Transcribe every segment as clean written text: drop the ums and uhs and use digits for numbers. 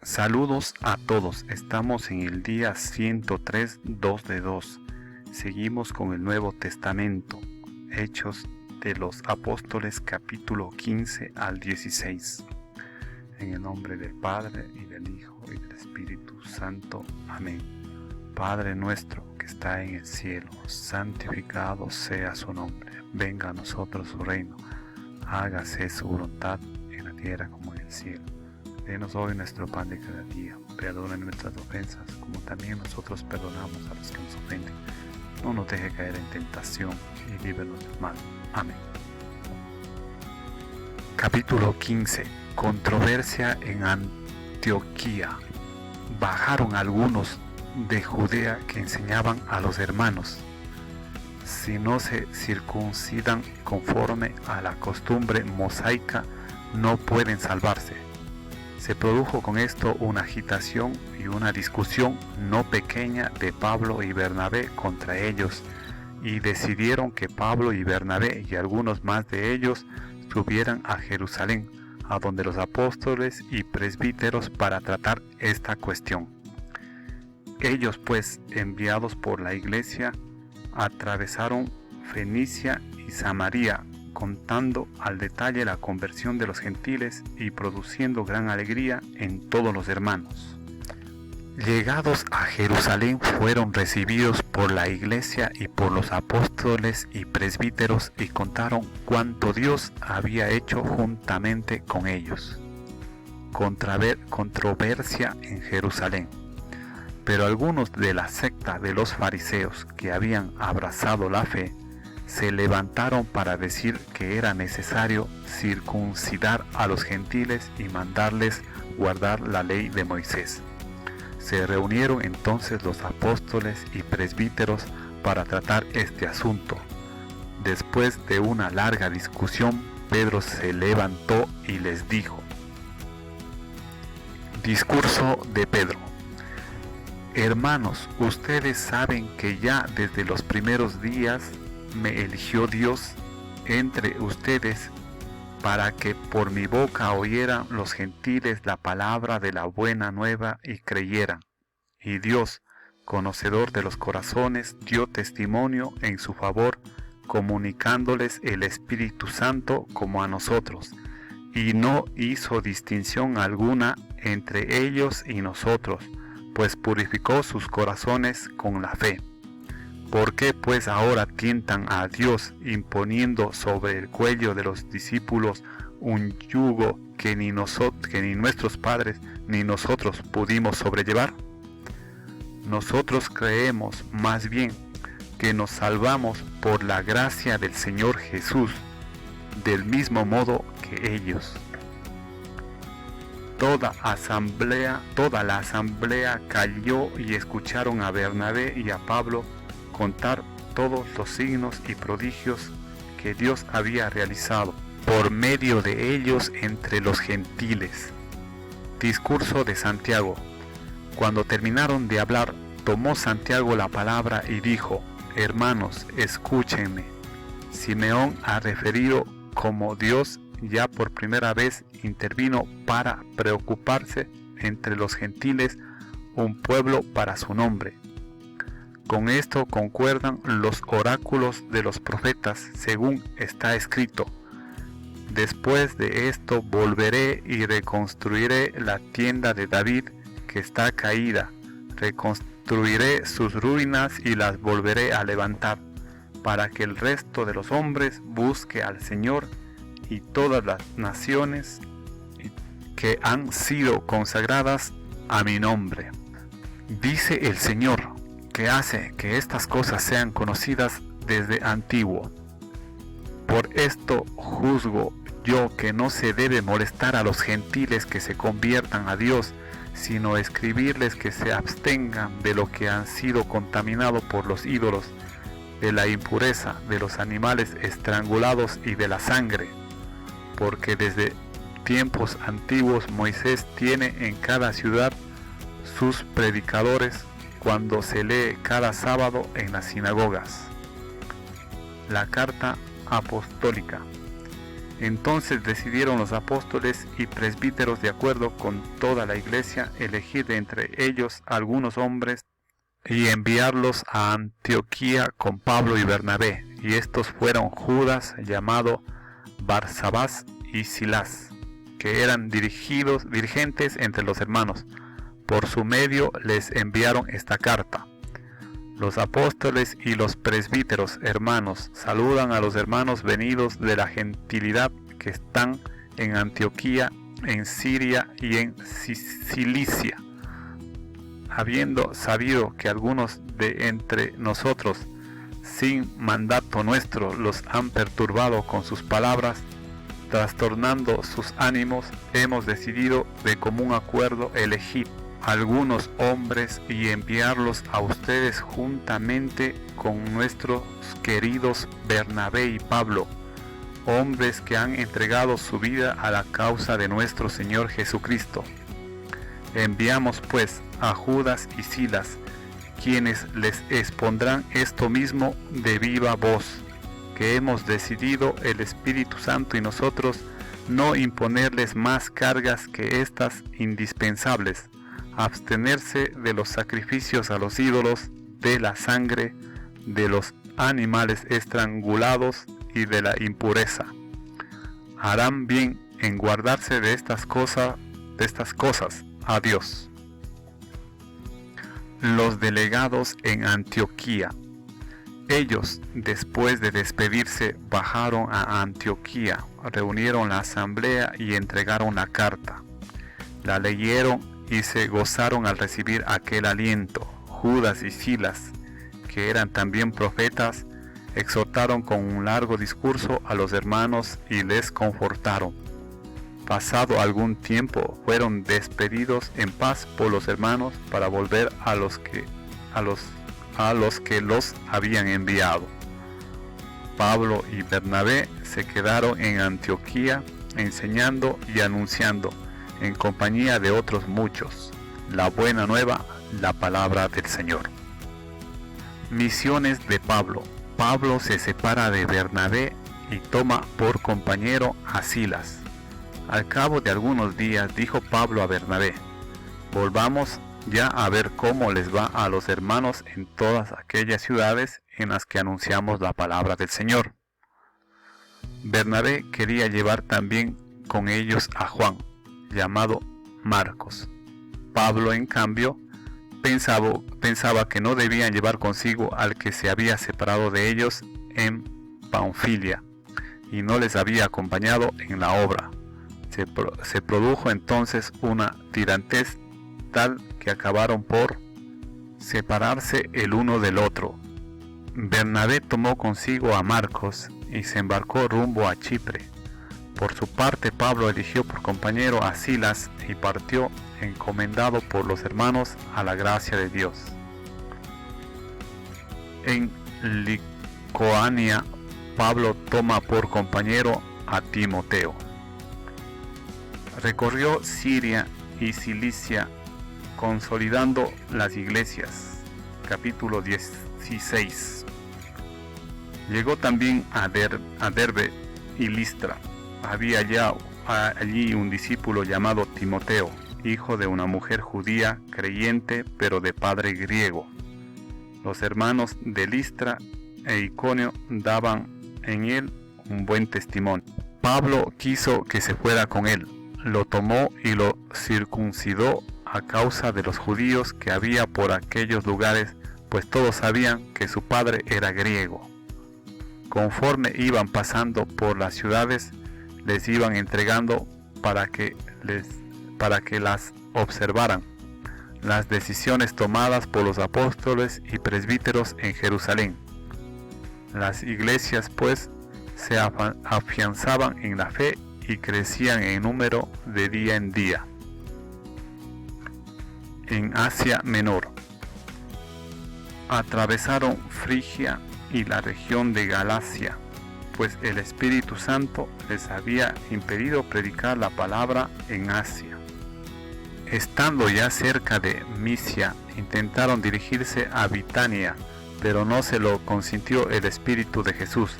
Saludos a todos, estamos en el día 103, 2 de 2. Seguimos con el Nuevo Testamento, Hechos de los Apóstoles capítulo 15 al 16. En el nombre del Padre, y del Hijo, y del Espíritu Santo. Amén. Padre nuestro que está en el cielo, santificado sea su nombre. Venga a nosotros su reino. Hágase su voluntad en la tierra como en el cielo. Denos hoy nuestro pan de cada día. Perdona nuestras ofensas, como también nosotros perdonamos a los que nos ofenden. No nos deje caer en tentación y líbranos del mal. Amén. Capítulo 15. Controversia en Antioquía. Bajaron algunos de Judea que enseñaban a los hermanos: si no se circuncidan conforme a la costumbre mosaica, no pueden salvarse. Se produjo con esto una agitación y una discusión no pequeña de Pablo y Bernabé contra ellos, y decidieron que Pablo y Bernabé y algunos más de ellos subieran a Jerusalén, a donde los apóstoles y presbíteros, para tratar esta cuestión. Ellos pues, enviados por la iglesia, atravesaron Fenicia y Samaria, contando al detalle la conversión de los gentiles y produciendo gran alegría en todos los hermanos. Llegados a Jerusalén, fueron recibidos por la iglesia y por los apóstoles y presbíteros, y contaron cuanto Dios había hecho juntamente con ellos. Controversia en Jerusalén. Pero algunos de la secta de los fariseos que habían abrazado la fe se levantaron para decir que era necesario circuncidar a los gentiles y mandarles guardar la ley de Moisés. Se reunieron entonces los apóstoles y presbíteros para tratar este asunto. Después de una larga discusión, Pedro se levantó y les dijo: Discurso de Pedro. Hermanos, ustedes saben que ya desde los primeros días me eligió Dios entre ustedes para que por mi boca oyeran los gentiles la palabra de la buena nueva y creyeran. Y Dios, conocedor de los corazones, dio testimonio en su favor, comunicándoles el Espíritu Santo como a nosotros, y no hizo distinción alguna entre ellos y nosotros, pues purificó sus corazones con la fe. ¿Por qué pues ahora tientan a Dios, imponiendo sobre el cuello de los discípulos un yugo que ni nuestros padres ni nosotros pudimos sobrellevar? Nosotros creemos más bien que nos salvamos por la gracia del Señor Jesús, del mismo modo que ellos. Toda la asamblea calló y escucharon a Bernabé y a Pablo contar todos los signos y prodigios que Dios había realizado por medio de ellos entre los gentiles. Discurso de Santiago. Cuando terminaron de hablar, tomó Santiago la palabra y dijo: Hermanos, escúchenme. Simeón ha referido cómo Dios ya por primera vez intervino para preocuparse entre los gentiles un pueblo para su nombre. Con esto concuerdan los oráculos de los profetas, según está escrito: Después de esto volveré y reconstruiré la tienda de David que está caída, reconstruiré sus ruinas y las volveré a levantar, para que el resto de los hombres busque al Señor, y todas las naciones que han sido consagradas a mi nombre. Dice el Señor, que hace que estas cosas sean conocidas desde antiguo. Por esto juzgo yo que no se debe molestar a los gentiles que se conviertan a Dios, sino escribirles que se abstengan de lo que han sido contaminados por los ídolos, de la impureza, de los animales estrangulados y de la sangre. Porque desde tiempos antiguos Moisés tiene en cada ciudad sus predicadores, cuando se lee cada sábado en las sinagogas. La carta apostólica. Entonces decidieron los apóstoles y presbíteros, de acuerdo con toda la iglesia, elegir de entre ellos algunos hombres y enviarlos a Antioquía con Pablo y Bernabé. Y estos fueron Judas, llamado Barsabás, y Silas, que eran dirigentes entre los hermanos. Por su medio les enviaron esta carta. Los apóstoles y los presbíteros, hermanos, saludan a los hermanos venidos de la gentilidad que están en Antioquía, en Siria y en Cilicia. Habiendo sabido que algunos de entre nosotros, sin mandato nuestro, los han perturbado con sus palabras, trastornando sus ánimos, hemos decidido de común acuerdo elegir algunos hombres y enviarlos a ustedes juntamente con nuestros queridos Bernabé y Pablo, hombres que han entregado su vida a la causa de nuestro Señor Jesucristo. Enviamos pues a Judas y Silas, quienes les expondrán esto mismo de viva voz, que hemos decidido el Espíritu Santo y nosotros no imponerles más cargas que estas indispensables: abstenerse de los sacrificios a los ídolos, de la sangre, de los animales estrangulados y de la impureza. Harán bien en guardarse de estas cosas a Dios. Los delegados en Antioquía. Ellos, después de despedirse, bajaron a Antioquía, reunieron la asamblea y entregaron la carta. La leyeron y se gozaron al recibir aquel aliento. Judas y Silas, que eran también profetas, exhortaron con un largo discurso a los hermanos y les confortaron. Pasado algún tiempo, fueron despedidos en paz por los hermanos para volver a los que los habían enviado. Pablo y Bernabé se quedaron en Antioquía, enseñando y anunciando, en compañía de otros muchos, la buena nueva, la palabra del Señor. Misiones de Pablo. Pablo se separa de Bernabé y toma por compañero a Silas. Al cabo de algunos días dijo Pablo a Bernabé: volvamos ya a ver cómo les va a los hermanos en todas aquellas ciudades en las que anunciamos la palabra del Señor. Bernabé quería llevar también con ellos a Juan, llamado Marcos. Pablo, en cambio, pensaba que no debían llevar consigo al que se había separado de ellos en Panfilia y no les había acompañado en la obra. Se produjo entonces una tirantez tal que acabaron por separarse el uno del otro. Bernabé tomó consigo a Marcos y se embarcó rumbo a Chipre. Por su parte, Pablo eligió por compañero a Silas y partió, encomendado por los hermanos a la gracia de Dios. En Licoania, Pablo toma por compañero a Timoteo. Recorrió Siria y Cilicia, consolidando las iglesias. Capítulo 16. Llegó también a Derbe y Listra. Había ya allí un discípulo llamado Timoteo, hijo de una mujer judía creyente, pero de padre griego. Los hermanos de Listra e Iconio daban en él un buen testimonio. Pablo quiso que se fuera con él. Lo tomó y lo circuncidó a causa de los judíos que había por aquellos lugares, pues todos sabían que su padre era griego. Conforme iban pasando por las ciudades, les iban entregando para que las observaran las decisiones tomadas por los apóstoles y presbíteros en Jerusalén. Las iglesias, pues, se afianzaban en la fe y crecían en número de día en día. En Asia Menor. Atravesaron Frigia y la región de Galacia, pues el Espíritu Santo les había impedido predicar la palabra en Asia. Estando ya cerca de Misia, intentaron dirigirse a Bitania, pero no se lo consintió el Espíritu de Jesús.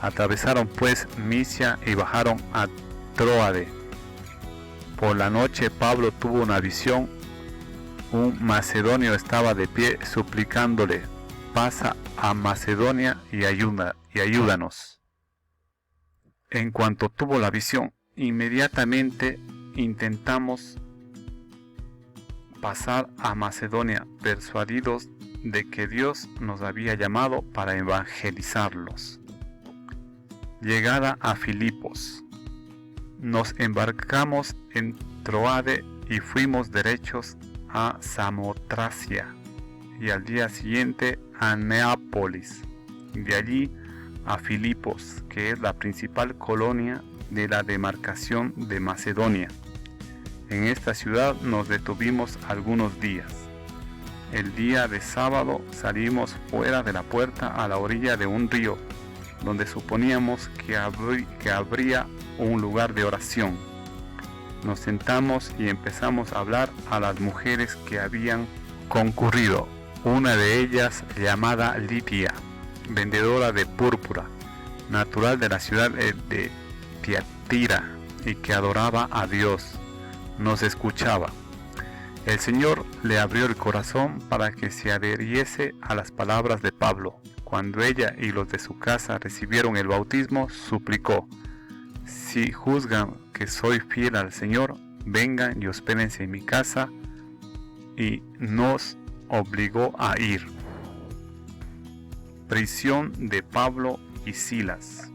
Atravesaron pues Misia y bajaron a Tróade. Por la noche Pablo tuvo una visión. Un macedonio estaba de pie suplicándole: pasa a Macedonia y ayúdanos. En cuanto tuvo la visión, inmediatamente intentamos pasar a Macedonia, persuadidos de que Dios nos había llamado para evangelizarlos. Llegada a Filipos, nos embarcamos en Tróade y fuimos derechos a Samotracia y al día siguiente a Neápolis, de allí a Filipos, que es la principal colonia de la demarcación de Macedonia. En esta ciudad nos detuvimos algunos días. El día de sábado salimos fuera de la puerta a la orilla de un río, donde suponíamos que habría un lugar de oración. Nos sentamos y empezamos a hablar a las mujeres que habían concurrido, una de ellas llamada Lidia, vendedora de púrpura, natural de la ciudad de Tiatira, y que adoraba a Dios. Nos escuchaba. El Señor le abrió el corazón para que se adhiriese a las palabras de Pablo. Cuando ella y los de su casa recibieron el bautismo, suplicó: si juzgan que soy fiel al Señor, vengan y hospédense en mi casa, y nos obligó a ir. Prisión de Pablo y Silas.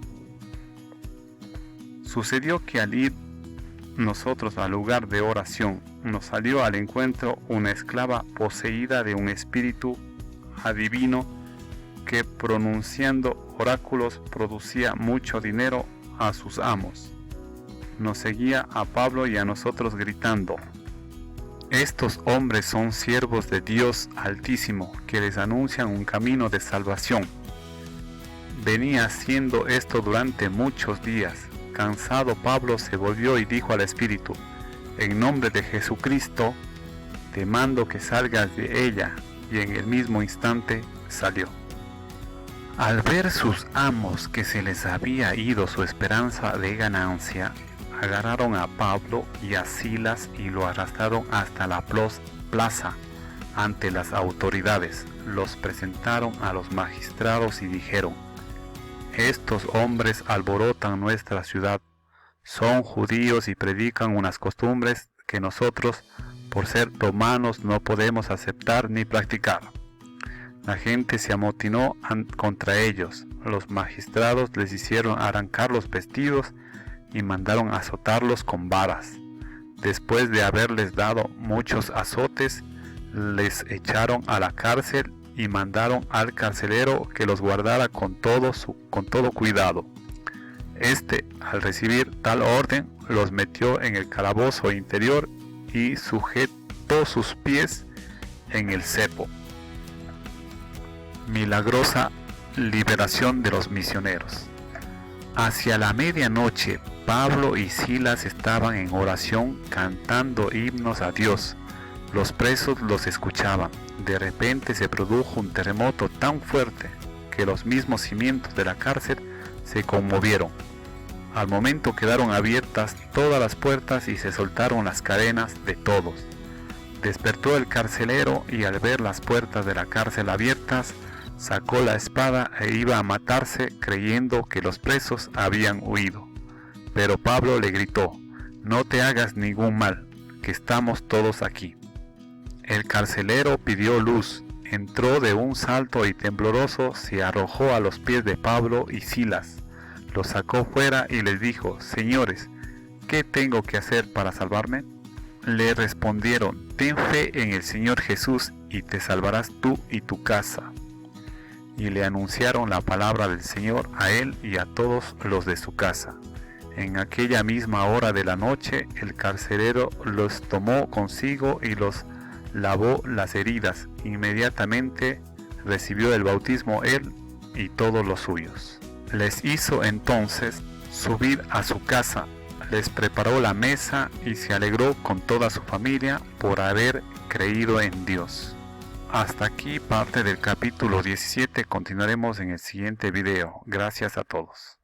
Sucedió que al ir nosotros al lugar de oración, nos salió al encuentro una esclava poseída de un espíritu adivino que, pronunciando oráculos, producía mucho dinero a sus amos. Nos seguía a Pablo y a nosotros gritando: estos hombres son siervos de Dios Altísimo, que les anuncian un camino de salvación. Venía haciendo esto durante muchos días. Cansado, Pablo se volvió y dijo al espíritu: en nombre de Jesucristo, te mando que salgas de ella. Y en el mismo instante salió. Al ver sus amos que se les había ido su esperanza de ganancia, agarraron a Pablo y a Silas y lo arrastraron hasta la plaza ante las autoridades. Los presentaron a los magistrados y dijeron: estos hombres alborotan nuestra ciudad, son judíos y predican unas costumbres que nosotros, por ser romanos, no podemos aceptar ni practicar. La gente se amotinó contra ellos. Los magistrados les hicieron arrancar los vestidos y mandaron azotarlos con varas. Después de haberles dado muchos azotes, les echaron a la cárcel y mandaron al carcelero que los guardara con todo cuidado. Este, al recibir tal orden, los metió en el calabozo interior y sujetó sus pies en el cepo. Milagrosa liberación de los misioneros. Hacia la medianoche, Pablo y Silas estaban en oración cantando himnos a Dios. Los presos los escuchaban. De repente se produjo un terremoto tan fuerte que los mismos cimientos de la cárcel se conmovieron. Al momento quedaron abiertas todas las puertas y se soltaron las cadenas de todos. Despertó el carcelero y al ver las puertas de la cárcel abiertas, sacó la espada e iba a matarse, creyendo que los presos habían huido. Pero Pablo le gritó: no te hagas ningún mal, que estamos todos aquí. El carcelero pidió luz, entró de un salto y tembloroso se arrojó a los pies de Pablo y Silas. Los sacó fuera y les dijo: señores, ¿qué tengo que hacer para salvarme? Le respondieron: ten fe en el Señor Jesús y te salvarás tú y tu casa. Y le anunciaron la palabra del Señor a él y a todos los de su casa. En aquella misma hora de la noche, el carcelero los tomó consigo y los lavó las heridas. Inmediatamente recibió el bautismo él y todos los suyos. Les hizo entonces subir a su casa, les preparó la mesa y se alegró con toda su familia por haber creído en Dios. Hasta aquí parte del capítulo 17, continuaremos en el siguiente video. Gracias a todos.